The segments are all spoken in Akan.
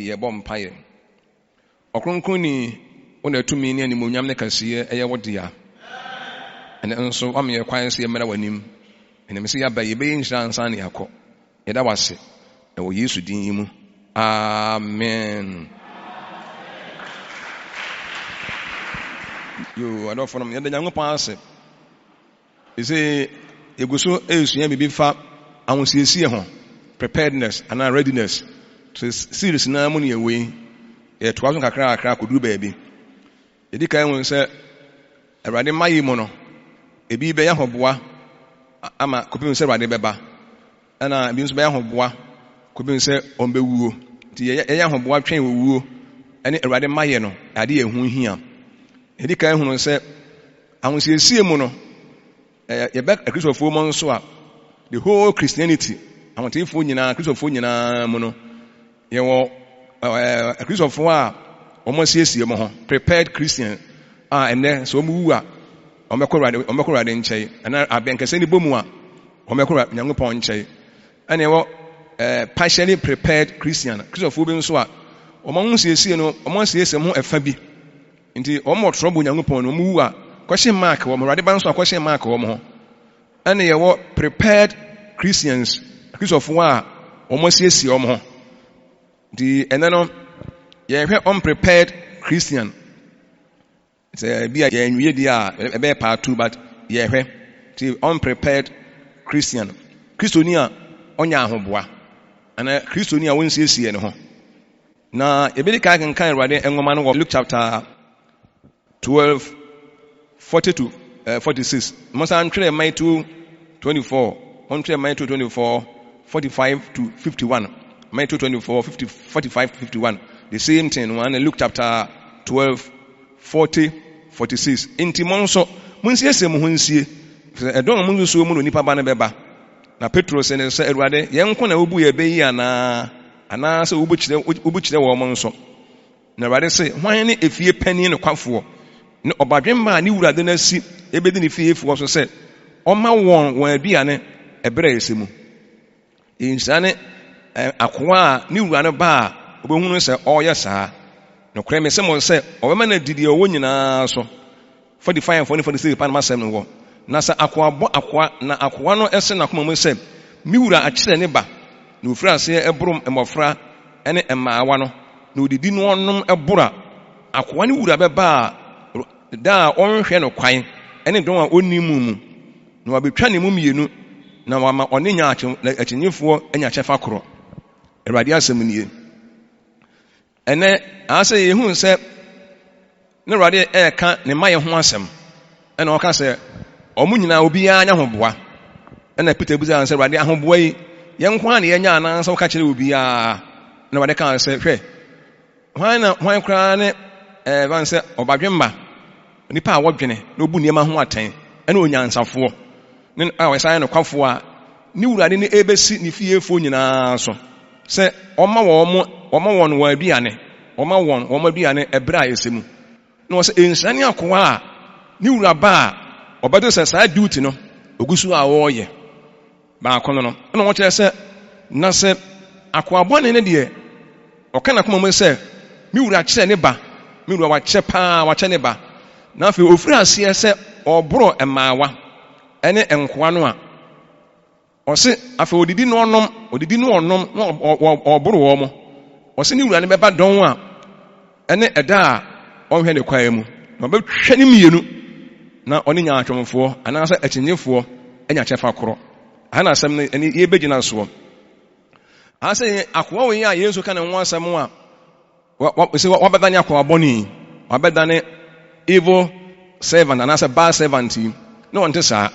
ye bom paye okronkron ni ona tumi ne animonyam ne kasiye eye wodia ene nso am ye kwan se mera wanim ene mese ya ba ye be nhyira nsan ne yakọ ye da wase e wo Yesu din yi mu amen. Yo adofo no ye da Nyankopɔn ase ise eguso esua bibi fa ahosiesie ho preparedness and readiness to series na mu ne we ye to aso kakra koduru baabi edi kan won se Awurade mayi mu no ebi be ya hoboa ama kopim se Awurade beba ana bi nso be ya hoboa kopim se ombewuo ti ye ya hoboa twen wuo ene Awurade maye no ade ehu hia edi kan hunu se ahosiesie mu no ye be Christopher mo nso a the whole Christianity amotifo nyina Christopher nyina mu no ye wo Christopher a omo siesie mo ho prepared Christian ene so mu wu a omekọrade nkyɛe ana abenkese ni bomu a omekọra Nyankopɔn nkyɛe ene wo partially prepared Christian Christopher bi nso a omo siesie no omo siesie mo efa bi nti omo trouble Nyankopɔn no mu wu a question mark wo mo rade ba nso a question mark wo mo ho ene ye wo prepared Christians Christopher a omo siesie omo ho nti ene no ye hwɛ unprepared Christian say be a nwie dia e be part 2 but ye hwɛ ti unprepared Christian Christoni a onya ahoboa ana Christoni a wonsiesie ne ho na ebedi ka kan Awurade enwoma no Luke chapter 12 40 to 46 Mosan three Matthew 24 on three Matthew 24 45 to 51 Matthew 24 50 45 51 the same thing one Luke chapter 12 40 46 inti monso munsiese mu hunsie edon mu nso mu no nipa ba ne beba na Petro se ne se Awurade yenko na obu ye beyi ana se ubu kire wo mo nso na Awurade se hwan ne efie pani ne kwafo ne obadwemma ne wurade na si ebedi ne fie fo so se oma won aduane ebere esemu insane akoa ne wurade ba obehunu se oye saa no kure me se mo se obema na didi owo nyina so 45 46 pan ma sem no wo na sa akoa bo akoa na akoa no ese na koma mo se mi wura akire ne ba na ofura se ebrum emofra ene emaawa no na odidi no onom ebura akoa ne wura beba da onhwe no kwan ene don a onimu mu na wabetwa ne mu mienu na wama onenya achinyefo enya chefa koro Awurade asem nie ene ase yehun se ne Awurade eka ne maye ho asem ene oka se omunyina obi anya hoboa ene Peter buza se Awurade ahoboa yi yenko an yenya anan se oka kire obi a na Awurade ka se hwe hwan kra ne ban se obadwemma nipa a wodwene na obu niema ho aten ene onyansafo ne awesan no kwafo a ni Awurade ne ebesi ne fiefo nyina so se oma won wa aduane oma won aduane ebra yesemu no se ensane akoa a ni wura ba a obedo se sa duty no ogusu a wo ye ba kono no na wo kire se na se akoa bone ne de okana kuma mo se mi wura kire ne ba mi wura wa kire pa wa kire ne ba na afi ofura ase se oboro emaawa ene enkoa no a ose afi odidi no onom oboro wo mo ose ni wura ne beba don a ene eda a onhwe ne kwae mu na obetwa ne mienu na oni nya atwomfo ana asa achinyefo enya chefa koro ana asem ne eni ye begina so asa akoa we ya Yesu kana nwa asem a wabedane akoa boni wabedane evil servant ana asa bad servant no one tesa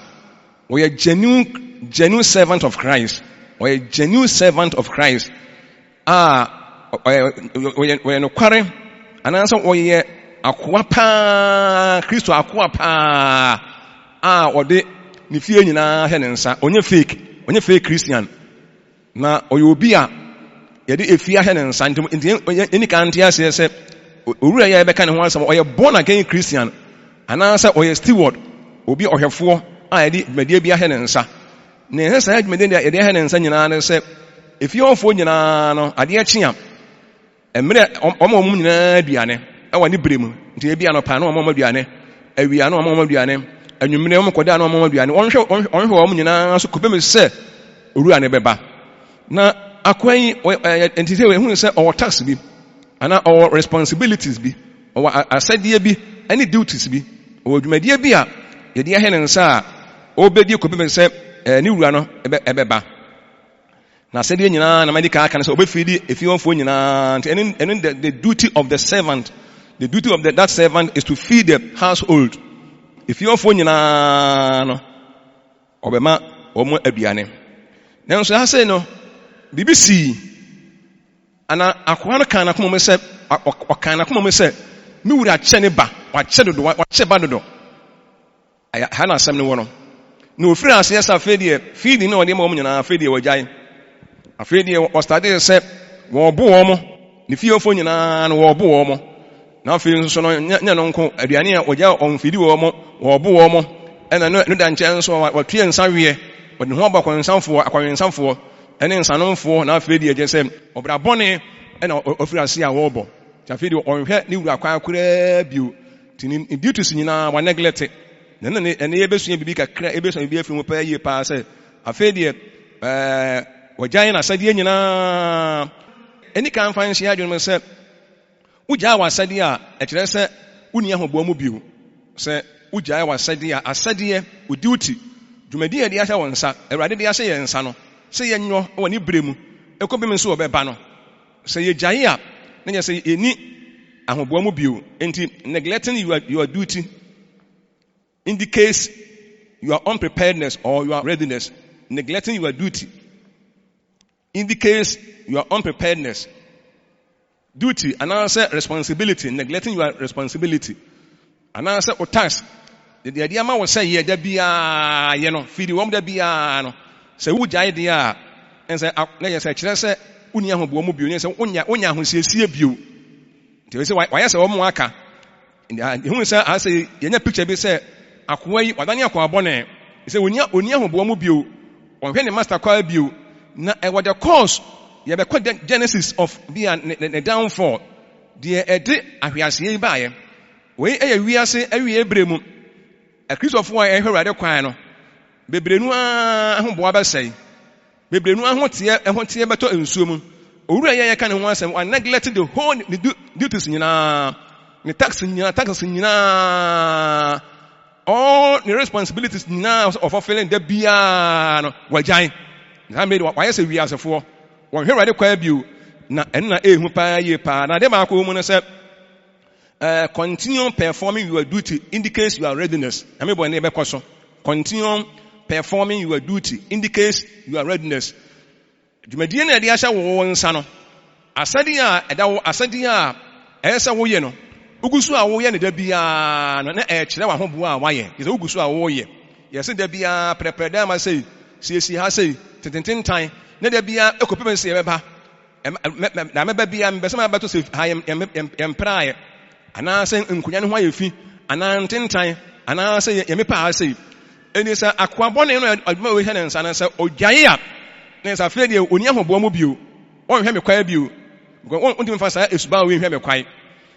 we are genuine servant of Christ or a genuine servant of Christ we no kware ananso we akoa pa Kristo akoa pa ode ni fie nyina he ne nsa onye fake Christian na oye obi a ye de efia he ne nsa nti eni kan tia se owura ya ebeka ne ho asem oye born again Christian ananso oye steward obi ohwefo a ye de media bia he ne nsa na he sa media ye de he ne nsa nyina ne se efie ofo nyina no ade akia emre omo nyina aduane ewa ne bremu nti ebia no pa na omo aduane awia na omo aduane anwumre omo koda na omo aduane onhwe omo nyina so kopem se owura ne beba na akwan enti se we hu se our tax bi ana our responsibilities bi our asade bi any duties bi our dwumadie bi a ye de ahe ne nsa a obedi kopem se ne wura no ebeba na asade nyina na medika aka se obefidi efiwonfo nyina and the duty of the servant, the duty of that servant is to feed the household. Efiwonfo nyina no obema omo aduane na nso ha se no BBC ana akwa no kan na komo se okan na komo se mi wura che ne ba wa che dodo wa che ba dodo ha na asem ne wo no na ofiri ase esa fedie feeding na ode ma omo nyina fedie wajai afedie o study se wo bo wo mo ne fiofo nyina no wo bo wo mo na afi nso no nya no nko aduane a oja onfidi wo mo wo bo wo mo ena no da nche nso wa tue nsa wie wo ne ho abakwansanfo akwansanfo ene nsanomfo na afedie je se obra bone ena ofiri ase a wo bo afedie onhwe ne wura akwa akura bio tini duties nyina wa neglect na ene yebesua bibi kakra ebesua bibi afiri mo pa yie pa se afedie wajan na asade nyina eni kan fan hia adwon se ugya wa asade a ekire se uni ahobo mu biu se ugya wa asade a asade o duty dwumadi e de ahya won nsa awurade de ahye ye nsa no se ye nyo woni bremu ekobem nso obeba no se ye gyae a na nya se eni ahobo mu biu enti neglecting your duty indicates your unpreparedness or your readiness. Neglecting your duty indicates your unpreparedness. Duty, and answer responsibility, neglecting your responsibility. And answer or task. The idea man will say, yeah, there be feed the woman there be no. Say, who jai dia? And say, let's say, unya ho bomu bi, say, unya ho sie bi. They say, why say omo aka? And who say, I say, yenya picture be say, akwai, wadani akwa bone. He say, unya ho bomu bi. On when the master call bi. Na what the cause you be called the genesis of the downfall the ede ahwiase baaye we wiase awie ebremu a Christopher ehwere kwan no bebrenu ahoboa basai bebrenu ahote beto ensuo mu owura ye ka ne ho asem and neglect the whole duties nyina the tax nyina all the responsibilities nyina of fulfilling the bia no wajan na made why say we as a for one here kwa bio na enna ehu pa ye pa na de ma ko mu no say continue performing your duty indicates your readiness na me bo na e be kwaso continue performing your duty indicates your readiness dwumadie na de ahya wo nsa no asade a eda wo asade a esa wo ye no ugusu a wo ye ne da bia no na e kire wa ho bo a wa ye ye ugusu a wo ye ye se da bia prepare ma say si ha say tintintan na da bia ekopem se yebeba na meba bia mbese ma bato se ha emprae ana se nkunya ne ho ayefi ana tintan ana se yemepa ha say eni sa akwabone no aduma we hene nsa na se odwaye a na sa fie de oni ahobo mu bio won hwe me kwai bio won ntimi fa sa esuba we hwe me kwai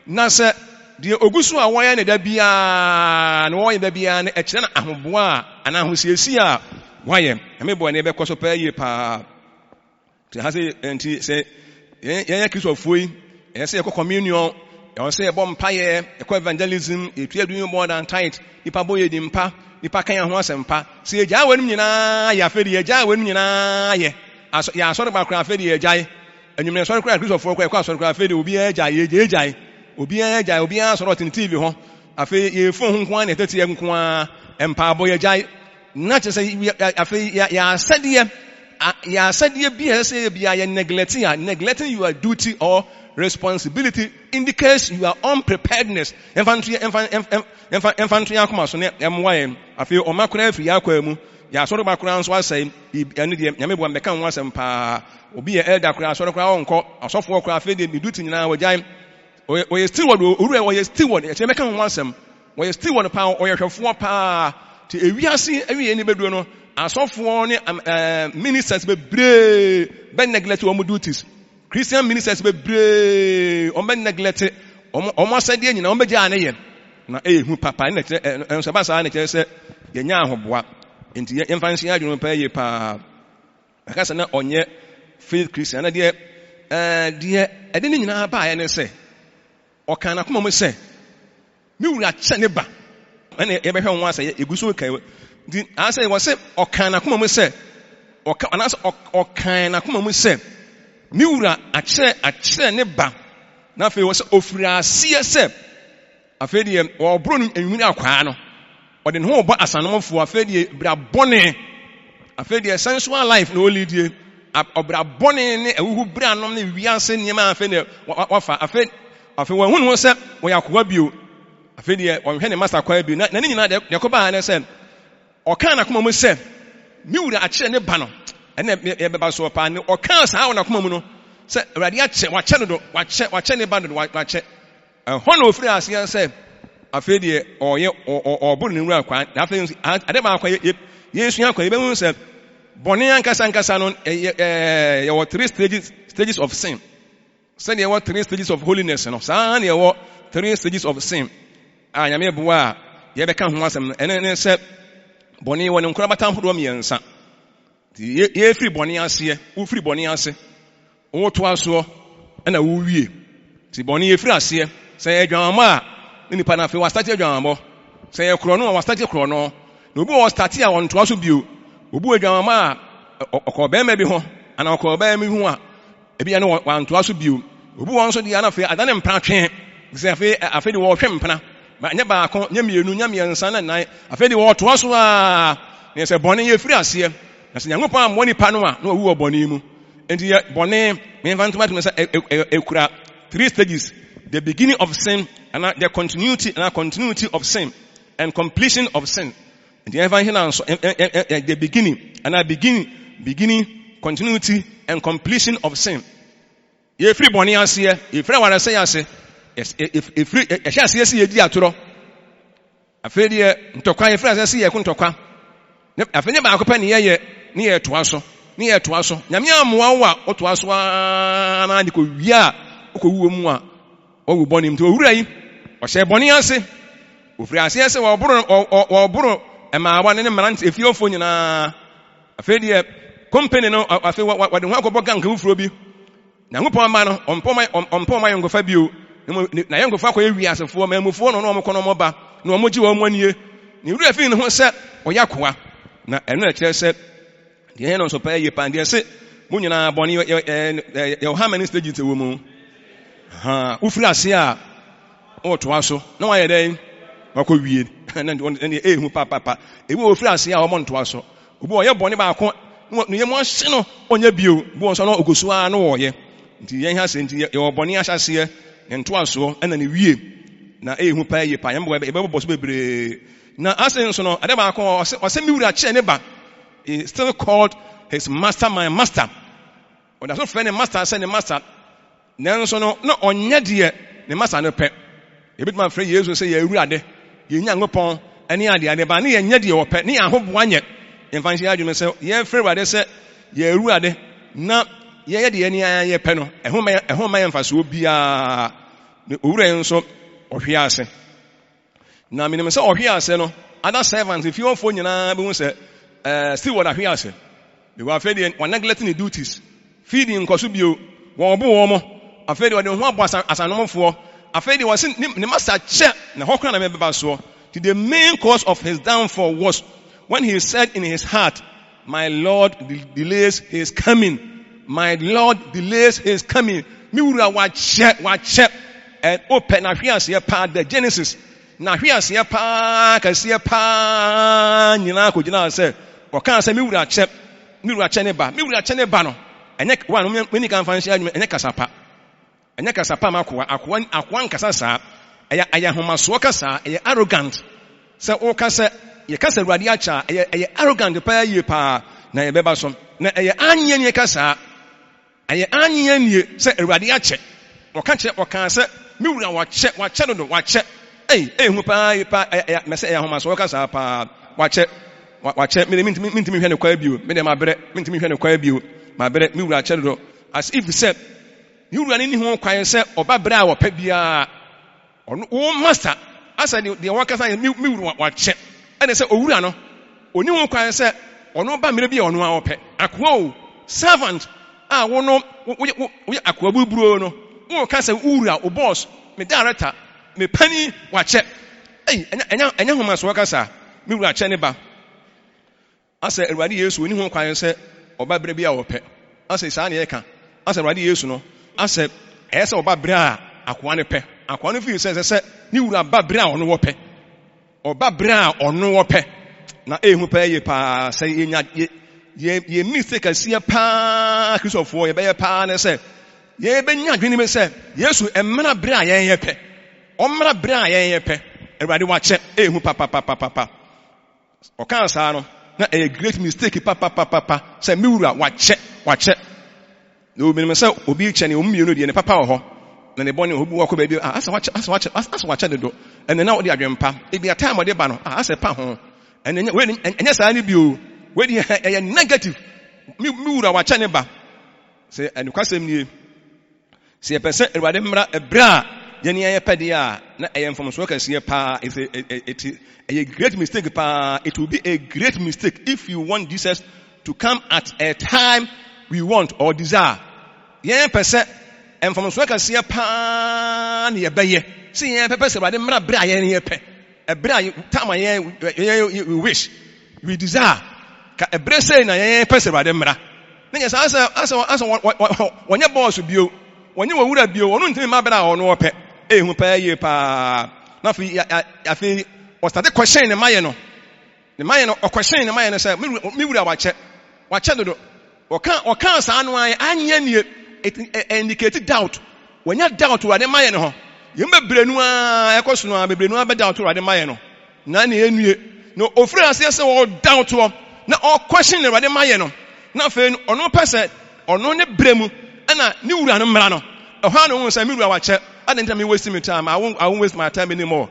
na se de ogusu a won ya ne da bia na won ya da bia na ekire na ahobo a ana ahosiesi a why am ebo na ebe kwaso pa ye pa te ha say enti say ye Christopher yi ye say communion ye say ebo mpa ye evangelism etu adu more than tight ipa boye di mpa ipa kan ho asempa say eja wanum nyina ya fedi eja wanum nyina ye aso ya asori ba kra fedi eja enwumne asori kra Christopher kwa asori kra fedi obi eja ye eja obi eja obi asori tin TV ho afi ye fon ho nko na tete ye nko a empa boye eja not to say ya said be neglecting your duty or responsibility indicates your unpreparedness. Infantry akoma so ne emwaye afi o makora afi yakwa mu ya soro makora nso asai ene de nyame bo mbeka ho asem pa obi ye elder kora soro kora onko asofo kora afi de duty nyina wajai o ye steward o ye steward e meka ho asem o ye steward pa o ye hwefo pa ti ewiase awie ni beduo no asofo ne ministers bebre ben neglect wo duties Christian ministers be brave, neglect it, almost said, you know, na hu papa na enso ba sa na kire se yenya ahoboa enti yemfa nsia adwuma pa ye pa akasa na onye faith Christian na de ede ni nyina ba ya ne se okan na koma mu se mi wura kye ne ba ene ye be hwe won asa ye eguso kai di asa ye wo se okan na koma mu se okan na koma mu se mi wura akye ne ba na fe wo se ofiri ase se afedie obro enwini akwa no ode ne ho bo asanomfo afedie bra bone afedie sensual life no leadie obra bone ne awuhu bra anom ne wiase niema afedie wafa afedie wahunu ho se wo yakoa bio afedie wonhwe ne master kwa bio na ne nyina de koba na se okan na koma mu se mi wura akye ne ba no ene ye beba so pa ne okan sa wo na koma mu no se awurade akye wache no do wache ne ba do wache hono ofiri ase say afedie oye oburu ne nwura kwa na afedie ade ba akwa yesu akwa ye be hu say bone ankasa no ye what 3 stages of sin. Say there were 3 stages of holiness no say there were 3 stages of sin. Nyame boa ye be ka ho asem ene say bone woni nkora batamfo do miensa ye free bone ase wo free bone ase wo to aso na wo wie ti bone ye free ase say adwanma nipa na fe wa start adwanma say krono wa start krono no obi wa start a won to aso bio obi adwanma okoba ma bi ho ana okoba ma hu a ebi ya no wa to aso bio obi won so dia na fe adane mpra twen say afe de wo hwe mpna ma nya ba ko nya mienu nya miensa na nan afe de wo to aso a ne say bone ye free ase na say nyankopon amwo nipa no a na owu obone mu enti bone me inventment me say ekura 3 stages. The beginning of sin and the continuity of sin and completion of sin. The beginning and beginning, continuity and completion of sin. Ye free boni ase, ye free wara say ase. If free e sha ase ye di atoro. Afedie ntokwa ye free ase ye ku ntokwa. Afenye ba akopa ne ye to aso. Ne ye to aso. Nyame amoa wo a oto aso na de ko wi a ko wuo mu a owu boni mto owura yi o hye boni ase ofiri ase ase wo boro ema ne mmarant efiofo nyina afedie company no afi wade ho akobɔ ganka wufuro bi na ngopɔ ma no ompo ma yongofa bio na yongofa akɔ ewi asefo ma amufo no no omkono moba na omoji wo moanie ne wura fi ne ho sɛ oyakoa na ɛno na kyerɛ sɛ de no so pa ye pande se mo nyina boni ye how many stages te wo mu ufiri ase a o to aso na wa ye den wako wie na ehu papa ebi ufiri ase a o mo to aso obi o ye bone ba ko no ye mo hye no onya bio bi won so no ogosu a no wo ye nti ye ha se nti ye o bone ahyase ye nto aso na ne wie na ehu pa ye pa ye mbo e bo so bebre na asen so no ade ba ko o se mi wura kye ne ba is still called his master, my master. Or that's not friend master, say the master. Nanso no onye de ne master no pe. E bit man friend Jesus say ye awurade. Ye nyankopon ani ade ba ne ye nye de wo pe. Ne ahoboa nye. Emfansi adwuma say ye friend awurade say ye awurade na ye de ani ye pe no. Ehoma ye mfaso bia ne owura nso ohwe ase. Na me say ohwe ase no other servants if you want for nyina be hu say still what ahwe ase. They were afraid one neglecting the duties. Feeding Kosubio, Wabu, afraid they don't want as a normal for. Afraid they was in the master check, the Hawkman and Basso. The main cause of his downfall was when he said in his heart, my Lord delays his coming. My Lord delays his coming. Miura watch and open a here part the Genesis. Now here's here pa, Cassia pa, Ninako Jina said, or can't say Miura check. Miura cheneba no enye one when you can find enye kasapa makwa akwan kasasa aya homaso kasa aya arrogant se o kasa ye kasa ruade acha aya arrogant pa ye pa na ye beba so na aya anyanye kasa aya anyanye se ruade ache o kan se miura wache no wache hu pa ye pa aya me se aya homaso kasa pa wache me mintimi hwe ne kwa bio me de mabre mintimi hwe ne kwa bio mabre mi wura chedo as if said ni wura ni ho kwan se oba bra wo pa bia ono wo master asa de waka say mi wura wa che ene se owura no oni ho kwan se ono ba mere bia ono a wo pe akoa o servant a wo no wo akoa buburo no wo ka se wura o boss me director me pani wa che enya ho maso waka sa mi wura che ne ba asa Awurade Yesu oni ho kwan se oba bra bia wo pe asa sa na ye ka asa Awurade Yesu no asa esa oba bra akoa ne pe akoa no fi se ni wura ba bra ono wo pe oba bra ono wo pe na ehu pa ye pa se yenya ye mistake asia pa Christopher ye be ye pa ne se ye be nya dwene me se Yesu emra bra yen ye pe omra bra yen ye pe Awurade wa che ehu pa o kan sa no na a great mistake pa say mi wura wa che no me say obi che ne o mmie no de ne papa wo ho na ne bone obi wako ba bi asa wa che de do ene na wo de adwempa e bi time de ba no asa pa ho ene enya sa ni bi o we di e negative mi wura wa che ne ba say ene kwasem nie say e pese Awurade mmra ebra ye ne ye pede a na e yemfom so ka sie pa it a great mistake pa. It will be a great mistake if you want Jesus to come at a time we want or desire. Yen pese enfom so ka sie pa na ye beye see yen pese Awurade mmra bra ye ne ye pe e bra time yen we wish we desire ka e bra say na yen pese Awurade mmra na yen asa wonye boss bio wonye wura bio onu ntimi ma bra ono pe ehu pa ye pa na fi o start question ne maye no o question ne maye no say mi wura wa che dodo o kan sa anu an anya nie indicate doubt wonya doubt wa ne maye no ho yembe brenu a ekoso no a bebrenu a be doubt wa ne maye no na ne enue no ofiri ase se wo doubt wo na o question ne wa ne maye no na fe ono pese ono ne bremu na ni wura no mra no ehwa no hu say mi wura wa che I didn't waste my time. I won't waste my time anymore.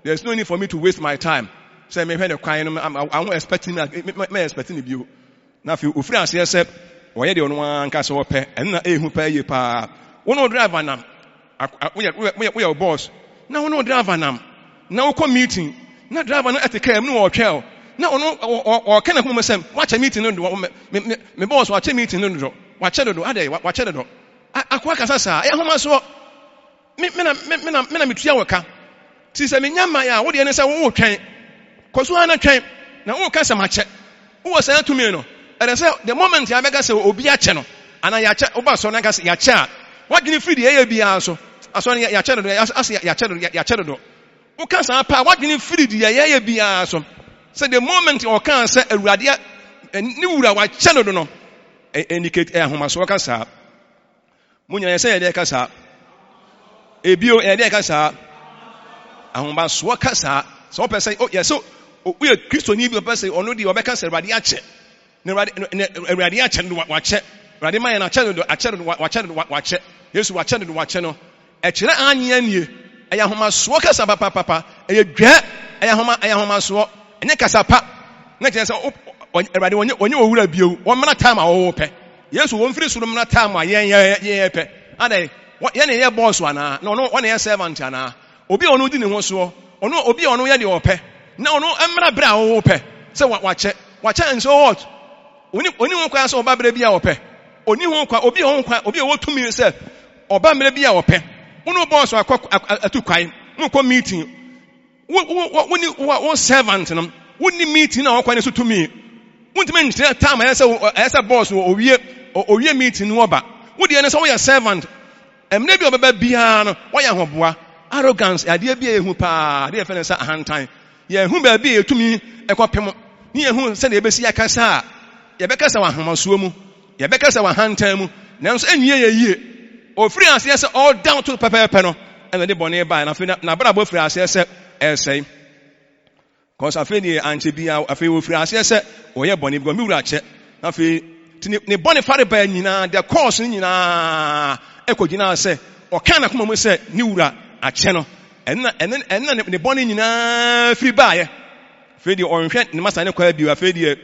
There's no need for me to waste my time. Say me when the crying, I won't expecting me expecting you. Now if you free say say why the one cast or pay and na who pay you pa. One driver nam. We are boss. Now no driver nam. Now come meeting. Na driver no at the car no or trail. Now no or can of say watch a meeting no me boss watch a meeting no watch it do ade watch it do. Akwa kasa sa e homa so me metua waka ti se me nyama ya wo de ne se wo twen koso ana twen na wo ka se ma che wo se to me no and say the moment ya bega se obi a che no ana ya che oba so na ka se ya che a what did free the ya bia so aso ya che do as ya che do wo ka sa pa what did free the ya bia so say the moment o kan se Awurade ni wura wa che do no indicate ahoma so ka sa munya ya se ya de ka sa ebio ede ka sa ahomba so ka sa so person oh yes so we Christo ni bi person ono di obeka se Awurade ache ne Awurade ache no wa che Awurade man na ache no wa che Yesu wa che no wa che no e kire anya nie eya ahoma so ka sa papa e dwa eya ahoma so enye kasa pa na kire se Awurade onye owura bio wo mna time a wo pe Yesu wo mfiri suru mna time a ye pe adai yene ye boss wana no one ye servant ana obi onu di ne ho so ono obi onu ye de ope na ono emra bra wo pe se wache and so what oni ho kwa so oba bra bia ope oni ho kwa obi wo tumi se oba mra bia ope ono boss atu kwai no ko meeting wo servant no woni meeting na okwa ne so tumi wontime ntia time ese boss owie meeting no oba wodi ene so wo servant emne bi obeba bia no wo ya hoboa arrogance ade bia ehu pa de fene sa ahantan ye hu ba bia etumi ekopem ni ehu se na ebesi akasa ye bekasa wa homaso mu ye bekasa wa hantan mu nanso enwie ye yie ofiri ase se all down to pepepe no ene de bone ba na fe na brabo ofiri ase se esei cause afi ni anche bia afi ofiri ase se oye bone bi mi wura che na fe ne bone fare ba nyina the course nyina ekogina se o kana kuma mu se ni wura ache no enna ne bone nyina free baaye fe di onhwe ne masa ne kwa biwa fe di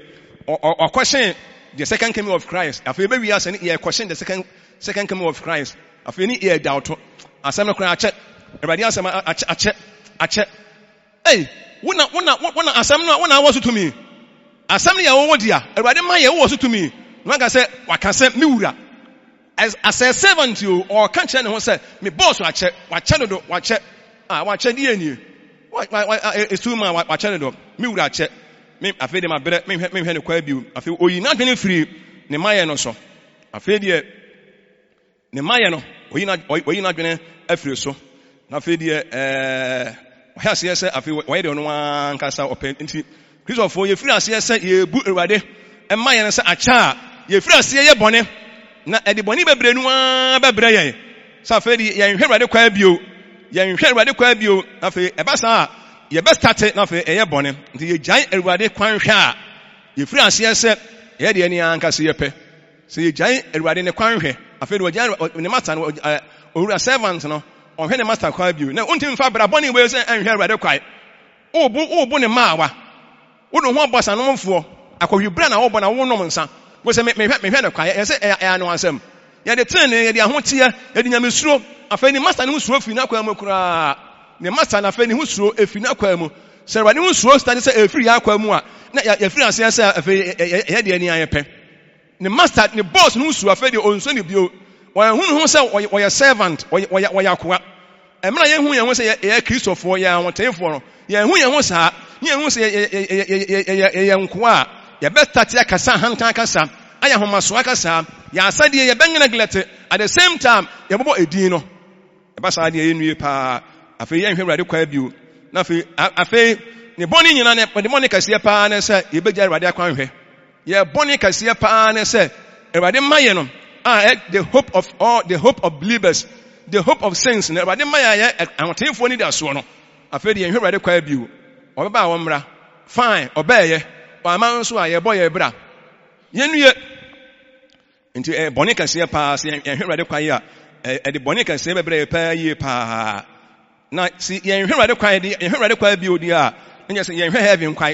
o question the second coming of Christ afi be wi ase ne question the second coming of Christ afei ni ear doubt asɛm no kora akyɛ Awurade asɛm akyɛ hey wona asɛm no wona awɔ so to me asɛm no yɛ wo dia Awurade ma yɛ wo so to me no ka sɛ waka sɛ me wura as a servant you or ka kyerɛ ne ho sɛ me boss wakyɛ no do wakyɛ wakyɛ die nie esu ma wakyɛ no do me wura akyɛ me afei de ma brɛ me hwɛ ne kwa biu afei oyi na dwene firi ne mayɛ no so afei de ne mayɛ no oyi na dwene afiri so na afei de ɔhɛ aseɛ sɛ afei wɔyɛ de ɔno ankasa ɔpɛ nti Christopher ye firi aseɛ sɛ ye bu Awurade mayɛ no sɛ akyɛ a ye firi aseɛ yɛ bɔne na ɛde bɔne bebree no bɛbrɛ yɛn sɛ afei de yɛnhwɛ Awurade kwa bio afei ɛba saa yɛbɛstate na afei ɛyɛ bɔne nti yɛgyae Awurade kwan hwɛ a yɛfiri aseɛ sɛ ɛyɛ deɛ ne ankasa yɛpɛ sɛ yɛgyae Awurade ne kwan hwɛ afei de wɔgyae ne master no owura servant no ɔhwɛ ne master kwa bio na wontimi fa bra bɔne wei sɛ ɛnhwɛ Awurade kwae wobo ne maawa wode ho abɔsa nomfoɔ akɔhwibra na wɔbɔ na wonom nsa wo sɛ mehwɛ ne kwae ɛsɛ ɛyɛ ano asɛm yɛde tene yɛde ahoteɛ yɛde nyamesuro afei ne master ne ho suro fi na kwa mu koraa ne master na afei ne ho suro efi na kwa mu sɛ Awurade ho suro start sɛ efiri ya kwa mu a na yɛfiri aseɛ sɛ afei ɛyɛ deɛ ne ayɛpɛ ne master ne boss no ho suro afei de onso ne bio wɔn ho sɛ wɔyɛ servant wɔyɛ akoa ɛmra yɛn ho yɛn ho sɛ yɛ Kristofoɔ yɛ ahoteefoɔ no yɛn ho yɛn ho saa yɛn ho sɛ yɛ nkoa a yɛbɛstate akasa hankan akasa ayɛ homaso akasa yɛ asadeɛ yɛbɛnyɛ neglect at the same time yɛbɔbɔ edin no ɛba saa deɛ yɛnwie paa afei yɛnhwɛ Awurade kwa bio na afei ne bɔne nyina ne bɔne kɛseɛ paa ne sɛ yɛbɛgya Awurade akwan hwɛ yɛ bɔne kɛseɛ paa ne sɛ Awurade ma yɛ no the hope of believers the hope of saints na Awurade ma yɛ ahoteefoɔ ni da soɔ no afei deɛ yɛnhwɛ Awurade kwa bio ɔbɛba a wɔmmra fine ɔbɛɛyɛ ɔama nso a yɛbɔ yɛ bra yɛnwie nti bɔne kɛseɛ paa sɛ yɛnhwɛ Awurade kwa yi a ɛde bɔne kɛseɛ bɛbrɛ yɛ paa yie paa na si yɛnhwɛ Awurade kwa bio di a ɛnyɛ sɛ yɛnhwɛ heaven kwa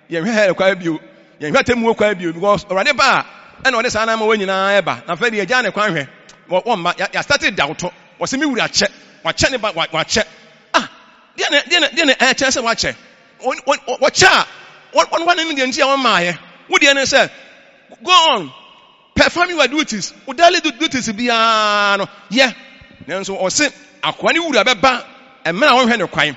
yɛnhwɛ hell kwa bio yɛnhwɛ temuo kwa bio because Awurade ba a ɛna ɔde saa na ma wɔn nyinaa ɛba na afei de yɛgya ne kwan hwɛ wɔmma yɛ started dawto wɔsɛ me wura akyɛ wakyɛ ne ba wakyɛ deɛ ne ɛkyɛ sɛ wakyɛ wɔkyɛ a wɔn ne deɛ nti a wɔn maayɛ wodeɛ ne sɛ go on perform your duties wo daily duties biara no yɛ nanso ɔse akoa ne wura bɛba ɛmɛ na wɔhwɛ ne kwan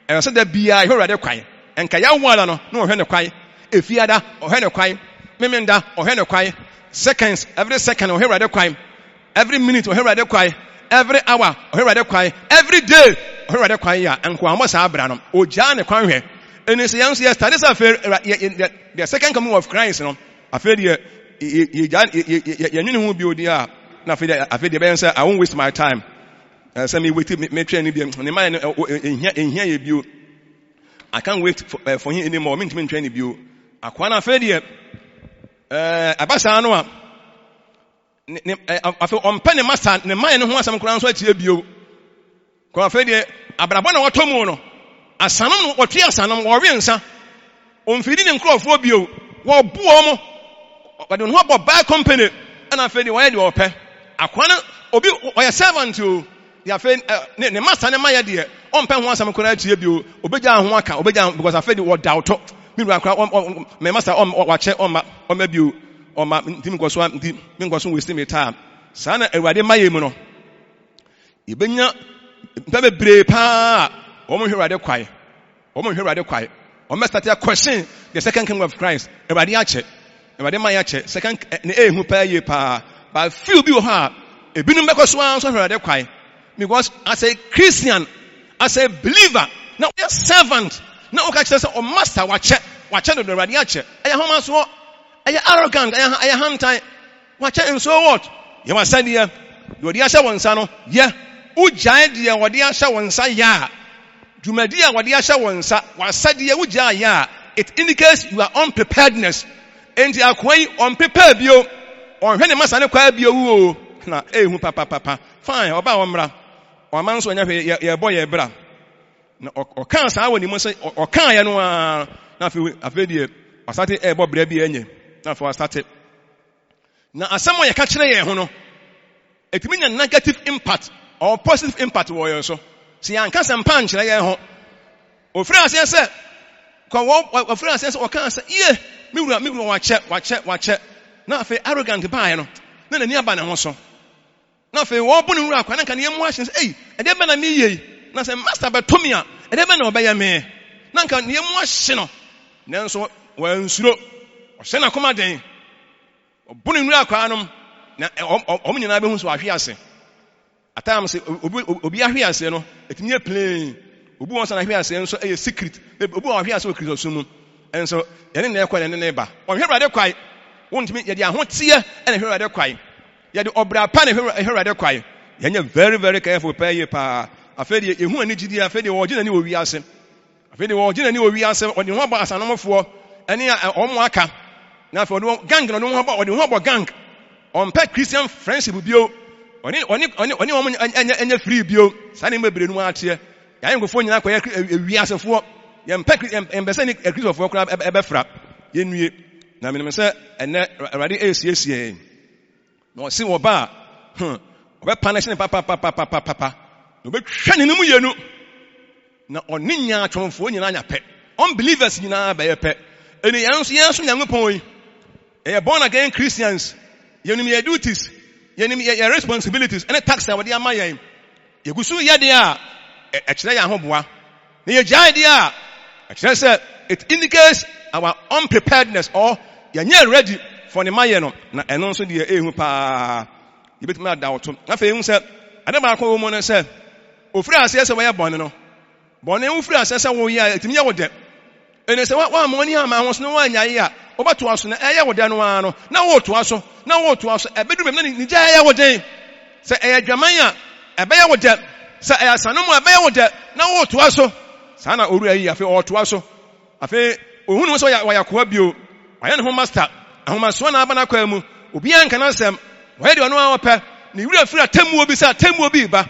ɛyɛ sɛ da biara ɛhwɛ Awurade kwan ɛnka yɛawo ala no na wɔhwɛ ne kwan efiada ɔhwɛ ne kwan memenda ɔhwɛ ne kwan seconds every second ɔhwɛ Awurade kwan every minute ɔhwɛ Awurade kwan every hour ɔhwɛ Awurade kwan every day ɔhwɛ Awurade kwan yɛ a nkoamɔ saa abra no ogyaa ne kwan hwɛ ɛne sɛ yɛn nso yɛ study sɛ afei the second coming of Christ no afei deɛ yɛnwene ho bi odi a na afei deɛ bɛyɛ sɛ I won't waste my time sɛ metwɛ ne bi ne ma ɛhia yɛ bio I can't wait for him anymore mentumi ntwɛ ne bio akoa no afei deɛ aba saa no a afei ɔmpɛ ne masa ne mayɛ no ho asɛm koraa nso atie bio kɔ afei deɛ abrabɔ na wɔtɔ mu no asanom no wɔtwe asanom wɔwe nsa ɔmfidi ne nkurɔfoɔ bio wɔboɔ mo wɔde no ho abɔ bad company ɛna afei deɛ wɔyɛ deɛ wɔpɛ akoa no obi ɔyɛ servant o deɛ afei ne masa ne mayɛ deɛ ɔmpɛ ho asɛm koraa atie bio obɛgya ho aka because afei deɛ wɔda wotɔ me wura koraa me masa wakyɛ ɔma bio ɔma nti menkɔ so waste me time saa na Awurade mayɛ mu no yɛbɛnya mpa bebree paa wɔn hwɛ Awurade kwae wɔn start to question the second coming of Christ Awurade mayɛ akyɛ second ne ehu paa yie paa but few bi wɔ hɔ a ebinom bɛkɔ so anso hwɛ Awurade kwae because as a Christian as a believer na wɔyɛ servant na wɔka kyerɛ sɛ ɔ master wakyɛ no do Awurade akyɛ ɛyɛ homa so ɛyɛ arrogant ɛyɛ hantan wakyɛ nso what yɛ wasadeɛ wɔde ahyɛ wɔn nsa no yɛ wogyae deɛ wɔde ahyɛ wɔn nsa yɛ a dwumadi a wɔde ahyɛ wɔn nsa wasadeɛ wogyae yɛ a it indicates your unpreparedness enti akoa yi unprepared bio ɔnhwɛ ne masa ne kwa bio wo na ehu papa fine ɔba wɔmmra ɔman nso ɔnya hwɛ yɛbɔ yɛ bra na ɔka saa wɔ ne mu sɛ ɔka yɛ no a na afei deɛ wasate ɛbɔ bra bi enye na afei wasate na asɛm a yɛka kyerɛ yɛn ho no It means a negative impact or positive impact warrior so. See, I can't some punch like a or friends, yes, sir. Or friends, yes, or can't say, yeah, me watch it. Not for arrogant buy, no, then a nearby also. Not for opening rock, and I can hear watching, hey, and then I me, not say, Master Batumia, and then obey me. None can hear watching. Then so, when slow, or send a command, or bunning rock, now, omni na be hu so ahwe ase atam se obi ahwe ase no etinye plain obi won so na ahwe ase nso e secret obi won ahwe ase o kristo sumu enso yene na ekwa ne ba ohwe rade kwai wontimi ye de ahotie e na hwe rade kwai ye de obra pa na hwe rade kwai yenye very very careful pay pa afedi ehu ani gidi afedi wo gina ni wo wi ase afedi wo gina ni wo wi ase odi ho ba asanomfo ene omo aka na afedi gang no ho ba odi ho ba gang on pet Christian friendship bio oni anya free bio sane mbebre nu atie yan ngofo nyina kwa wiasefo ye pet embese ni Christopher kra ebefra ye nue na menem se ene awade esiesie no se wo ba obe punish ne papa no be hwe ne mu yenu na oni nya atwonfo nyina anya pet unbelievers nyina ba ye pet eni yanso nyankopon yi e born again Christians yenim your duties, yenim your responsibilities, and a tax that they are my aim. You go so yadia, actually, I hope wa. The idea, actually, said it indicates our unpreparedness or you're not ready for the mayano, and also the ehupa. You bet me doubt. I feel said, I never call woman and said, Ufra says away a bonno. Bonne Ufra says, oh, yeah, it's me with them. And they say, what money am I was no one, yeah. Oba to aso na eya wode no ano na wo to aso ebedu mem na ni ja eya wode se eya dwaman a ebeya wode se eya sanom ebeya wode na wo to aso sana oru ayi afi o to aso afi ohunu so ya yakoa bio waya ne ho master ahoma so na aba na kwa mu obi anka na sem waya de ono a ope ni wura fira tamu obi sa tamu obi ba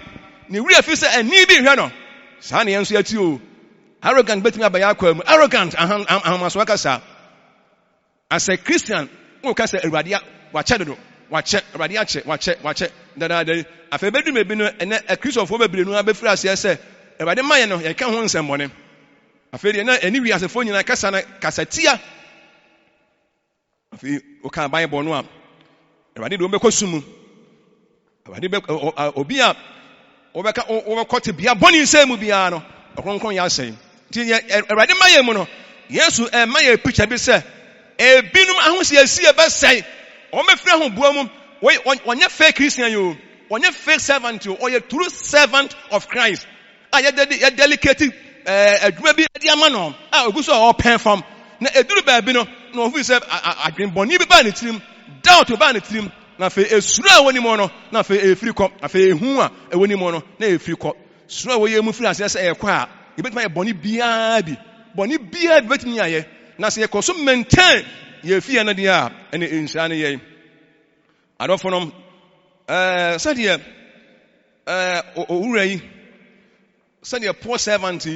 ni wura fi se ani bi hwe no sana yenso ati o arrogant betimi abaya kwa mu arrogant ahoma so aka sa. As a Christian, who can say Radia, watch it, that I feel better maybe a Christian for maybe no be free say Radia Mayano, I can't want some money. I feel any as a phone in a Cassatia. I feel okay buy Bonua. Radia don't make Sumu. Obia over caught to be a bonny say Mubiano, or Hong Kong Yasay. Radia Mayamono, yes, and my preacher be said. Binum ahosi asi eba sai o mefra ho boamu onye fake Christian you onye fake servant you or you true servant of Christ ye delicate adwuma bi de amano oguso o pen fam na eduru ba bi no na ofu se adwen boni bi ba ne tirim doubt ba ne tirim na fe esura woni mo no na fe efiri kɔ na fe ehu a woni mo no na efiri kɔ sura wo ye mu firi ase e kɔ a ye betima ye boni bia bi betimi aye na se ko so maintain ye fie na dia ene insha na ye adofonom sadia owura yi sadia poor servant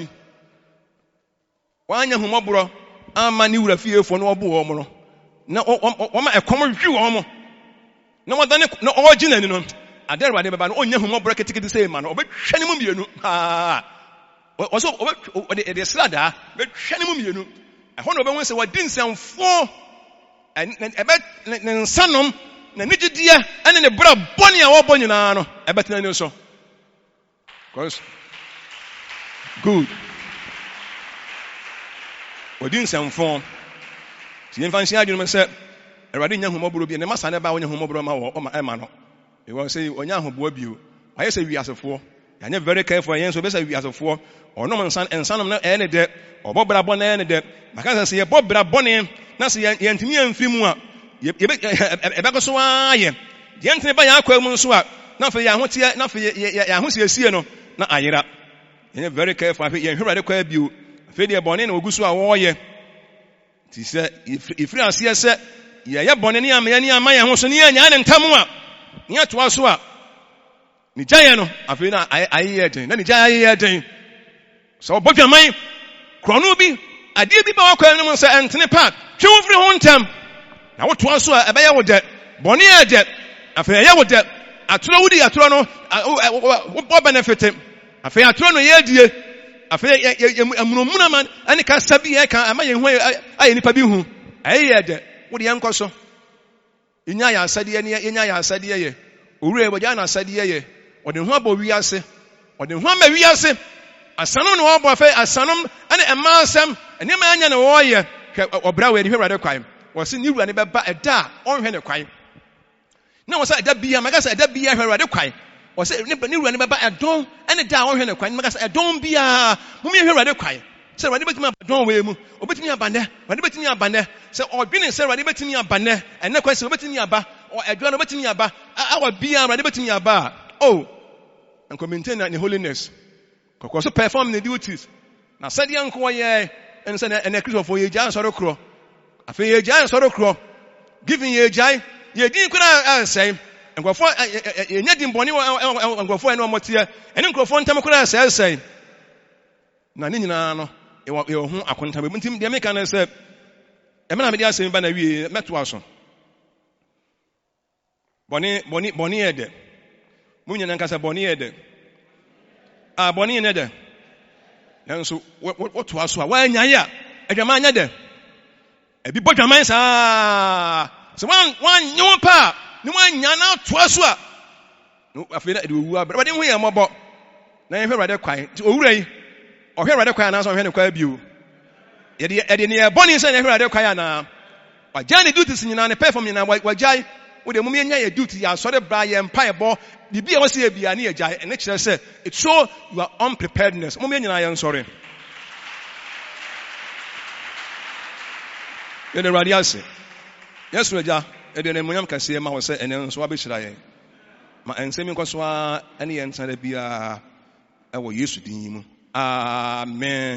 wanya humobro ama ni wura fie fo no obo wo mo no na o ma ekom hwi wo mo na wadane na original ni no aderwa de beba no onya humobro ketekete sei ma no obetwa ne mu mienu oso de slada betwa ne mu mienu ehon no be won se wadi nsamfo ebe nsanom na nigidia ene ne bra boni a wo bo nyina no ebetena ni so cause good wadi nsamfo ti yen fansi adwunu se erade nya homoboro bi ne masa ne ba wonya homoboro ma wo ma ema no e won say onya hoboa bio aye say wiasefo yanya very careful yen so be say wiasefo onom nsanom na ene de obobra bɔ na ene de maka say ye bobra bɔne na say yentimi amfiri mu a ebe so aye yentene ba ya akwa mu nso a na fa ya hotie na fa ya hosiesie no na ayera yenya very careful afi yen hwere de kwa bio afi de bɔne na ogusu a wo ye ti se ifiri ase se ye bɔne ne ama ya ho so ne anya ne ntam a ne atoa so a ni gyan no afi na aye den na ni gyan aye den so bodwaman krono bi ade bi ba wakwa no se entene pa twe firi ho ntam na wotoa so a ebe ye wo de bɔne ye de afi ye wo de atoro wudi atoro no wo benefit afei atoro no ye die afei emunumuna man ani ka sabi ye kan ama ye hu aye nipa bi hu aye de wudi enko so inya ya asade ye nya ya asade ye owure bo ja na asade ye ode hu abo wi ase ode hu ama wi ase asano no obo afei asanom ani ema asem eni ma anya na wo ye obra we ni hwere kwan wo se ni wura ne beba eda onhwe ne kwan na wo se eda bia maka se eda bia hwere kwan wo se ni wura ne beba edon ene da onhwe ne kwan maka se edon bia mum ye hwere kwan se wade betimi abadon we mu obetimi abane wade betimi abane se odwene se wade betimi abane ene kwa se obetimi aba o edwan obetimi aba awa bia wade betimi aba and maintain the holiness because perform the duties na said yan ko ye and say na Christopher for ye jan soro kro afi ye jan soro kro giving ye jai ye din kura say nkofo enya din boni nkofo ene omotie ene nkofo ntam kura say na ni nyina no e ho akonta be ntim de meka na say e me na me de asem ba na wie meto aso boni ede munya na nkasa boni ede boni ede nanso woto aso a wanya ya adwama anya de ebi bodwaman saa so wan nyo pa ni wanya na to aso a no afena de owu abra bade hu ya mobo na ehwe rade kwan ti owura yi ohwe rade kwan na so ohwe ne kwa biu ye ne e boni se na ehwe rade kwan na wajani duties nyina ne perform nyina wajai wo de mum ye nya ye duty ya sore bra ye mpa ebo bibi e wo se bia na ye jai ene kire se it show your unpreparedness mum ye nyina ye nsore ye de radiase yes raja e de ne munyam kase ma wo se ene nso abeshira ye ma ensemi nkoso a ene ye nsare bia e wo Yesu din mu amen.